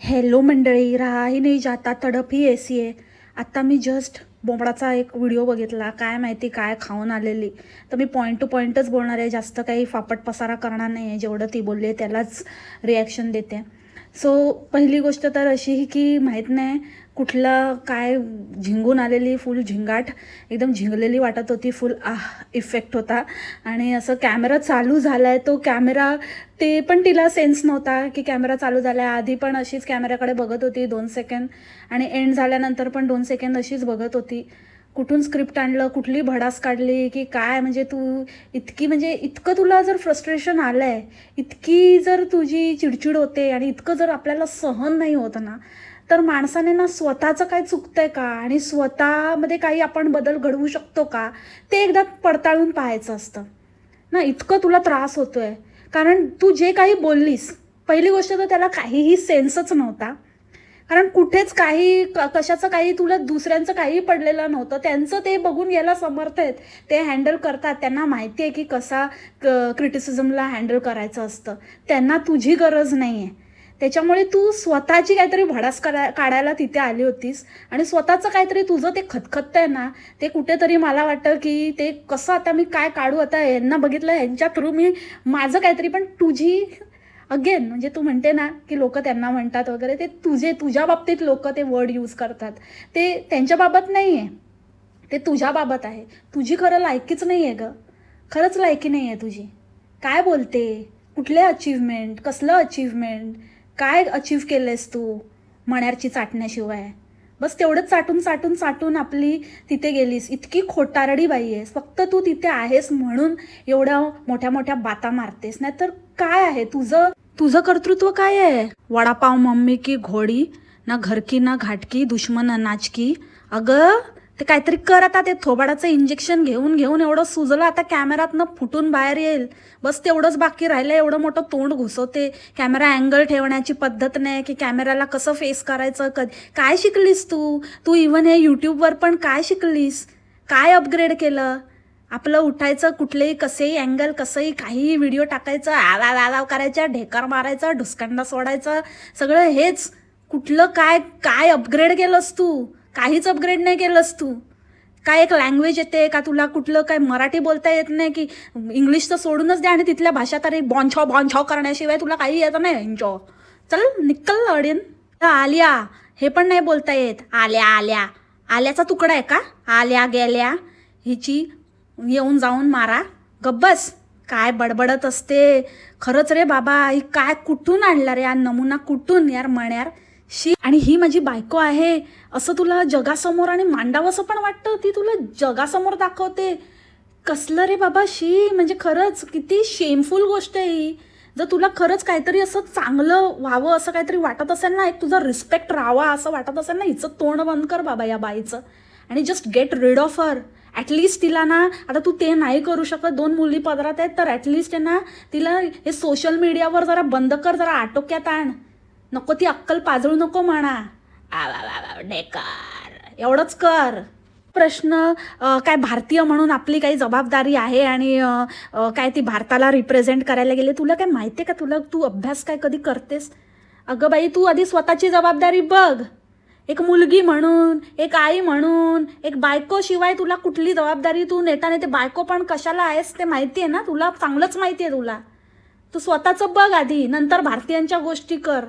Hello मंडळी, राहाही नाही जाता तडप ही ऐसी आहे. आत्ता मी जस्ट बोंबडाचा एक व्हिडिओ बघितला. काय माहिती काय खाऊन आलेली. तर मी पॉईंट टू पॉईंटच बोलणार आहे, जास्त काही फापट पसारा करणार नाही आहे. जेवढं ती बोलली आहे त्यालाच रिॲक्शन देते. सो पहिली गोष्ट तर अशी की माहीत नाही कुठला काय झिंगून आलेली, फुल झिंगाट, एकदम झिंगलेली वाटत होती. फुल इफेक्ट होता. आणि असं कॅमेरा चालू झाला आहे, तो कॅमेरा ते पण तिला सेन्स नव्हता की कॅमेरा चालू झाला आहे. आधी पण अशीच कॅमेऱ्याकडे बघत होती 2 सेकंद, आणि एंड झाल्यानंतर पण 2 सेकंद अशीच बघत होती. कुठून स्क्रिप्ट आणलं, कुठली भडास काढली की काय. म्हणजे तू इतकी, म्हणजे इतकं तुला जर फ्रस्ट्रेशन आलं आहे, इतकी जर तुझी चिडचिड होते आणि इतकं जर आपल्याला सहन नाही होत ना, तर माणसाने ना स्वतःचं काय चुकतंय का आणि स्वतःमध्ये काही आपण बदल घडवू शकतो का, ते एकदा पडताळून पाहायचं असतं ना. इतकं तुला त्रास होतोय कारण तू जे काही बोललीस, पहिली गोष्ट तर त्याला काहीही सेन्सच नव्हता. कारण कुठेच काही कशाचं काही तुला दुसऱ्यांचं काही पडलेलं नव्हतं. त्यांचं ते बघून यायला समर्थ आहेत, ते हँडल करतात. त्यांना माहिती आहे की कसा क्रिटिसिझमला हँडल करायचं असतं. त्यांना तुझी गरज नाही आहे. त्याच्यामुळे तू स्वतःची काहीतरी भडास काढायला तिथे आली होतीस, आणि स्वतःचं काहीतरी तुझं ते खतखततंय ना, ते कुठेतरी मला वाटतं की ते कसं आता मी काय काढू. आता यांना बघितलं, यांच्या थ्रू मी माझं काहीतरी, पण तुझी अगेन म्हणजे तू म्हणते ना की लोक त्यांना म्हणतात वगैरे, ते तुझ्या बाबतीत लोक ते वर्ड यूज करतात, ते त्यांच्या बाबत नाही आहे, ते तुझ्या बाबत आहे. तुझी खरं लायकीच नाही आहे ग, खरंच लायकी नाही आहे तुझी. काय बोलते, कुठले अचीवमेंट, कसलं अचीवमेंट, काय अचीव केलंयस तू मण्यारची चाटण्याशिवाय. बस तेवढंच चाटून चाटून चाटून आपली तिथे गेलीस. इतकी खोटारडी बाई आहेस, फक्त तू तिथे आहेस म्हणून एवढ्या मोठ्या मोठ्या बाता मारतेस. नाही तर काय आहे तुझं तुझं कर्तृत्व काय आहे. वडापाव मम्मी की घोडी, ना घर की ना घाट की, दुश्मन अनाज की. अगं ते काहीतरी कर आता. ते थोबाडाचं इंजेक्शन घेऊन घेऊन एवढं सुजलं, आता कॅमेरातनं फुटून बाहेर येईल. बस तेवढंच बाकी राहिलं. एवढं मोठं तोंड घुसवते, कॅमेरा अँगल ठेवण्याची पद्धत नाही की कॅमेराला कसं फेस करायचं. काय शिकलीस तू तू इव्हन हे यूट्यूबवर पण काय शिकलीस, काय अपग्रेड केलं. आपलं उठायचं, कुठलेही कसेही अँगल, कसंही काहीही व्हिडिओ टाकायचं, आवाव आवाव करायचं, ढेकर मारायचं, ढुसकांडा सोडायचं, सगळं हेच. कुठलं काय काय अपग्रेड केलंस तू. काहीच अपग्रेड नाही केलंस तू. काय एक लँग्वेज येते का तुला, कुठलं काय मराठी बोलता येत नाही की इंग्लिश तर सोडूनच द्या, आणि तिथल्या भाषा तरी बॉन्छॉ बॉन्छॉ करण्याशिवाय तुला काही येतं नाही. एन्जॉ चल निकल अडेन. आलिया हे पण नाही बोलता येत. आल्या आल्या, आल्याचा तुकडा आहे का, आल्या गेल्या हिची येऊन जाऊन मारा. गब्बस, काय बडबडत असते. खरंच रे बाबा, ही काय कुठून आणला रे हा नमुना, कुठून यार मण्यार. शी, आणि ही माझी बायको आहे असं तुला जगासमोर आणि मांडावंसं पण वाटतं. ती तुला जगासमोर दाखवते. कसलं रे बाबा, शी. म्हणजे खरंच किती शेमफुल गोष्ट आहे ही. जर तुला खरंच काहीतरी असं चांगलं व्हावं असं काहीतरी वाटत असेल ना, एक तुझा रिस्पेक्ट राहावा असं वाटत असेल ना, हिचं तोंड बंद कर बाबा या बाईचं, आणि just get rid of her. At least तिला ना, आता तू ते नाही करू शकत, 2 मुली पदरात आहेत, तर ॲटलिस्ट आहे ना तिला हे सोशल मीडियावर जरा बंद कर, जरा आटोक्यात आण. नको ती अक्कल पाजळू नको म्हणा. डेकार एवढंच कर. प्रश्न काय भारतीय म्हणून आपली काही जबाबदारी आहे, आणि काय ती भारताला रिप्रेझेंट करायला गेले. तुला काय माहिती आहे का, तू अभ्यास काय कधी करतेस. अगं बाई, तू आधी स्वतःची जबाबदारी बघ. एक मुलगी म्हणून, एक आई म्हणून, एक बायको शिवाय तुला कुठली जबाबदारी. तू नेटाने ते बायको पण कशाला आहेस ते माहिती आहे ना तुला, चांगलंच माहिती आहे तुला. तू स्वतःचं बघ आधी, नंतर भारतीयांच्या गोष्टी कर.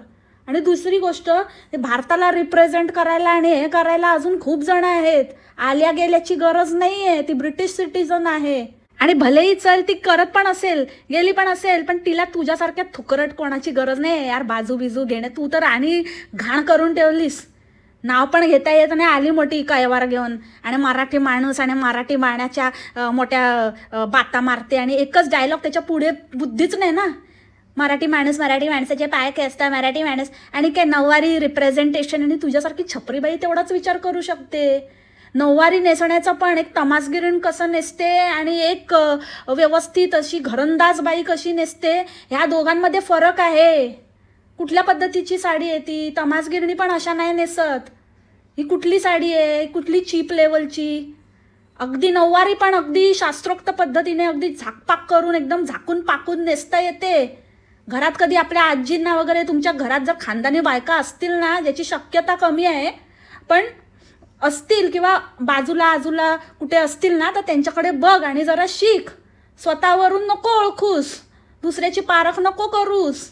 आणि दुसरी गोष्ट, ते भारताला रिप्रेझेंट करायला आणि हे करायला अजून खूप जण आहेत. आल्या गेल्याची गरज नाही आहे. ती ब्रिटिश सिटीजन आहे, आणि भलेही चल ती करत पण असेल, गेली पण असेल, पण तिला तुझ्यासारख्या थुकरट कोणाची गरज नाही यार. बाजू बिजू घेणे, तू तर आणि घाण करून ठेवलीस. नाव पण घेता येत नाही, आली मोठी कैवार घेऊन, आणि मराठी माणूस आणि मराठी माण्याच्या मोठ्या बाता मारते, आणि एकच डायलॉग, त्याच्या पुढे बुद्धीच नाही ना. मराठी माणूस, मराठी माणसाचे पाय खेचता, मराठी माणूस, आणि काय नऊवारी रिप्रेझेंटेशन. आणि तुझ्यासारखी छपरीबाई तेवढाच विचार करू शकते. नऊवारी नेसण्याचं पण एक तमासगिरीण कसं नेसते, आणि एक व्यवस्थित अशी घरंदाज बाई कशी नेसते, ह्या दोघांमध्ये फरक आहे. कुठल्या पद्धतीची साडी आहे ती. तमासगिरणी पण अशा नाही नेसत. ही कुठली साडी आहे, कुठली चीप लेवलची. अगदी नऊवारी पण अगदी शास्त्रोक्त पद्धतीने, अगदी झाकपाक करून, एकदम झाकून पाकून नेसता येते. घरात कधी आपल्या आजींना वगैरे, तुमच्या घरात जर खानदानी बायका असतील ना, ज्याची शक्यता कमी आहे पण असतील, किंवा बाजूला आजूला कुठे असतील ना, तर त्यांच्याकडे बघ आणि जरा शिक. स्वतःवरून नको ओळखूस, दुसऱ्याची पारख नको करूस.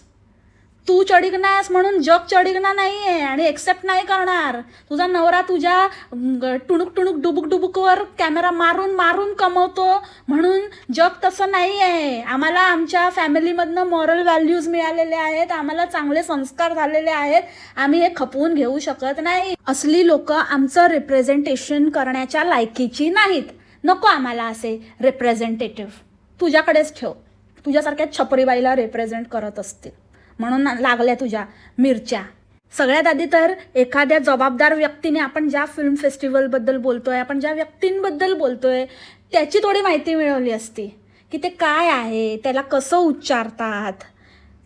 तू चढिगनास म्हणून जग चढिगना नाही आहे आणि एक्सेप्ट नाही करणार. तुझा नवरा तुझ्या टुणूक टुणूक डुबुक डुबुकवर कॅमेरा मारून मारून कमवतो म्हणून जग तसं नाही आहे. आम्हाला आमच्या फॅमिलीमधनं मॉरल व्हॅल्यूज मिळालेले आहेत, आम्हाला चांगले संस्कार झालेले आहेत, आम्ही हे खपवून घेऊ शकत नाही. असली लोक आमचं रिप्रेझेंटेशन करण्याच्या लायकीची नाहीत. नको आम्हाला असे रिप्रेझेंटेटिव्ह. तुझ्याकडेच ठेव. तुझ्यासारख्या छपरीबाईला रिप्रेझेंट करत असतील म्हणून लागल्या तुझ्या मिरच्या. सगळ्यात आधी तर एखाद्या जबाबदार व्यक्तीने, आपण ज्या फिल्म फेस्टिवलबद्दल बोलतोय, आपण ज्या व्यक्तींबद्दल बोलतोय, त्याची थोडी माहिती मिळवली असती की ते काय आहे, त्याला कसं उच्चारतात.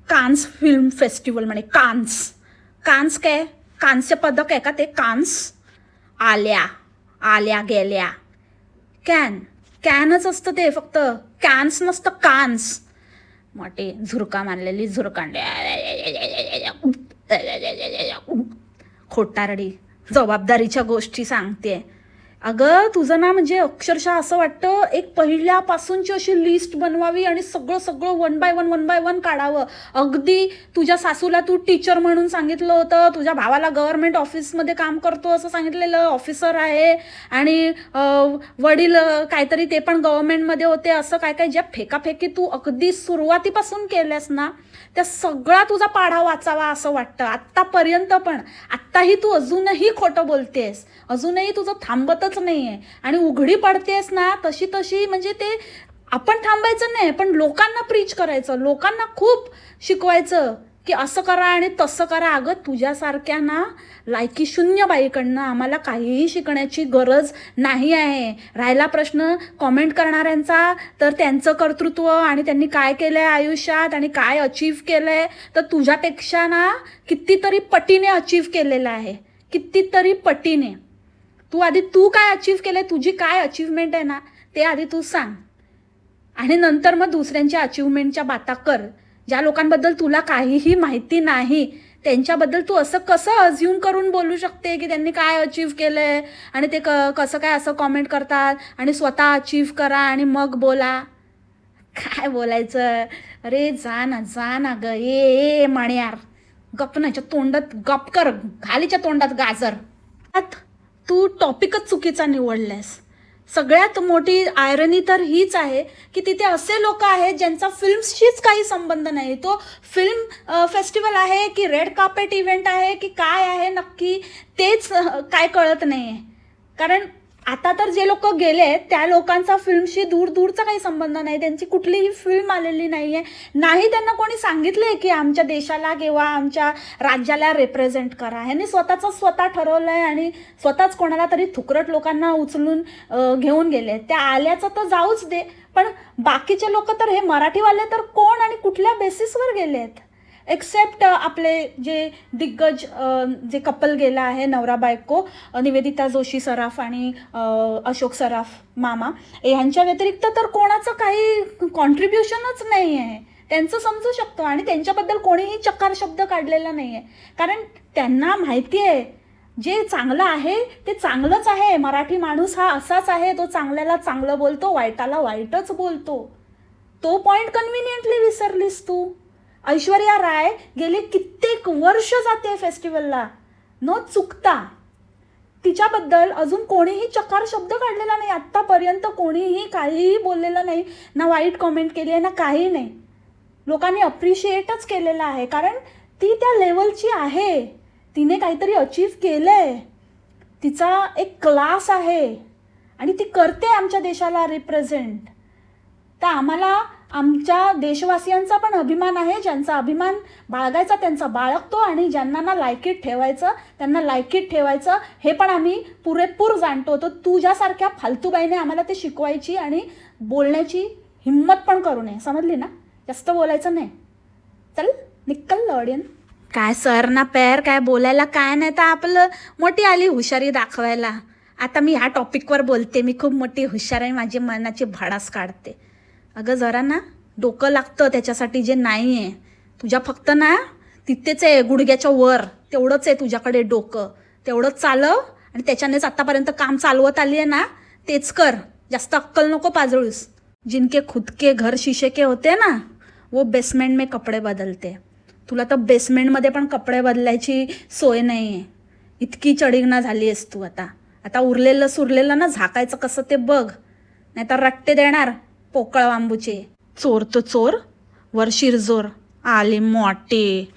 कान्स फिल्म फेस्टिवल म्हणे कान्स. कान्स काय? कांस्य पदक आहे का ते? कान्स. आल्या आल्या गेल्या. कॅनच असतं ते, फक्त कॅन्स नसतं, कान्स. मोठी झुरका मारलेली झुरकांडे, खोटारडी जबाबदारीच्या गोष्टी सांगते. अगं तुझं ना म्हणजे अक्षरशः असं वाटतं एक पहिल्यापासूनची अशी लिस्ट बनवावी आणि सगळं सगळं वन बाय वन काढावं. अगदी तुझ्या सासूला तू टीचर म्हणून सांगितलं होतं, तुझ्या भावाला गव्हर्नमेंट ऑफिसमध्ये काम करतो असं सांगितलेलं, ऑफिसर आहे, आणि वडील काहीतरी ते पण गव्हर्नमेंटमध्ये होते, असं काय काय ज्या फेकाफेकी तू अगदी सुरुवातीपासून केल्यास ना, त्या सगळा तुझा पाढा वाचावा असं वाटतं आत्तापर्यंत. पण आत्ताही तू अजूनही खोटं बोलतेस, अजूनही तुझं थांबतच नाही आहे आणि उघडी पडतेस ना तशी म्हणजे ते आपण थांबायचं नाही, पण लोकांना प्रीच करायचं, लोकांना खूप शिकवायचं की असं करा आणि तसं करा. अगं तुझ्यासारख्या ना लायकी शून्य बाईकडनं आम्हाला काहीही शिकण्याची गरज नाही आहे. राहिला प्रश्न कॉमेंट करणाऱ्यांचा, तर त्यांचं कर्तृत्व आणि त्यांनी काय केलं आहे आयुष्यात आणि काय अचीव्ह केलं आहे, तर तुझ्यापेक्षा ना कितीतरी पटीने अचीव्ह केलेलं आहे, कितीतरी पटीने. तू काय अचीव्ह केलं आहे, तुझी काय अचीव्हमेंट आहे ना, ते आधी तू सांग आणि नंतर मग दुसऱ्यांच्या अचीव्हमेंटच्या बाता कर. ज्या लोकांबद्दल तुला काहीही माहिती नाही त्यांच्याबद्दल तू असं कसं अज्युम करून बोलू शकते की त्यांनी काय अचीव्ह केलं आहे आणि ते कसं काय असं कॉमेंट करतात आणि स्वतः अचीव्ह करा आणि मग बोला. काय बोलायचं? अरे जा ना ग, ए मण्यार, गप नाच्या तोंडात गप कर, घालीच्या तोंडात गाजर. तू टॉपिकच चुकीचा निवडलास. सगळ्यात मोठी आयरनी तर हीच आहे की तिथे असे लोक आहेत ज्यांचा फिल्म्सशीच काही संबंध नाही. तो फिल्म फेस्टिवल आहे की रेड कार्पेट इव्हेंट आहे की काय आहे नक्की तेच काय कळत नाही आहे. कारण आता तर जे लोक गेले त्या लोकांचा फिल्मशी दूरचा काही संबंध नाही, त्यांची कुठलीही फिल्म आलेली नाही आहे, नाही त्यांना कोणी सांगितलं आहे की आमच्या देशाला किंवा आमच्या राज्याला रिप्रेझेंट करा. ह्यांनी स्वतः ठरवलं आहे आणि स्वतःच कोणाला तरी थुकरट लोकांना उचलून घेऊन गेले. त्या आल्याचं तर जाऊच दे, पण बाकीचे लोक तर हे मराठीवाले तर कोण आणि कुठल्या बेसिसवर गेले आहेत? एक्सेप्ट आपले जे दिग्गज जे कपल गेला आहे, नवरा बायको, निवेदिता जोशी सराफ आणि अशोक सराफ मामा, ह्यांच्या व्यतिरिक्त तर कोणाचं काही कॉन्ट्रीब्युशनच नाही आहे. त्यांचं समजू शकतो आणि त्यांच्याबद्दल कोणीही चकार शब्द काढलेला नाही आहे, कारण त्यांना माहिती आहे जे चांगलं आहे ते चांगलंच आहे. मराठी माणूस हा असाच आहे, तो चांगल्याला चांगलं बोलतो, वाईटाला वाईटच बोलतो. तो पॉईंट कन्व्हिनियंटली विसरलीस तू. ऐश्वर्या राय गेले कित्येक वर्ष जाते फेस्टिवलला न चुकता. तिच्याबद्दल अजून कोणीही चकार शब्द काढलेला नाही आत्तापर्यंत, कोणीही काहीही बोललेलं नाही, ना वाईट कॉमेंट केली आहे ना काही नाही. लोकांनी अप्रिशिएटच केलेलं आहे कारण ती त्या लेवलची आहे, तिने काहीतरी अचीव्ह केलं आहे, तिचा एक क्लास आहे आणि ती करते आमच्या देशाला रिप्रेझेंट. तर आम्हाला आमच्या देशवासियांचा पण अभिमान आहे, ज्यांचा अभिमान बाळगायचा त्यांचा बाळगतो आणि ज्यांना ना लायकीत ठेवायचं त्यांना लायकीत ठेवायचं हे पण आम्ही पुरेपूर जाणतो. तर तुझ्यासारख्या फालतूबाईने आम्हाला ते शिकवायची आणि बोलण्याची हिंमत पण करू नये, समजली ना? जास्त बोलायचं नाही. चल निकल ऑडियन. काय सर ना पैर, काय बोलायला काय नाही, तर आपलं मोठी आली हुशारी दाखवायला. आता मी ह्या टॉपिकवर बोलते, मी खूप मोठी हुशार आहे, माझी मनाची भडास काढते. अगं जरा ना डोकं लागतं त्याच्यासाठी जे नाही आहे, तुझ्या फक्त ना तिथेच आहे गुडघ्याच्या वर, तेवढंच आहे तुझ्याकडे डोकं, तेवढंच चालव आणि त्याच्यानेच आतापर्यंत काम चालवत आली आहे ना, तेच कर. जास्त अक्कल नको पाजळूस. जिनके खुद के घर शीशे के होते ना, वो बेसमेंट में कपडे बदलते. तुला तर बेसमेंटमध्ये पण कपडे बदलायची सोय नाही आहे. इतकी चढिंगना झाली आहेस तू आता. आता उरलेलं सुरलेलं ना झाकायचं कसं ते बघ, नाहीतर रट्टे देणार पोकळ बांबूचे. चोर तो चोर वर शिरजोर आले मोठे.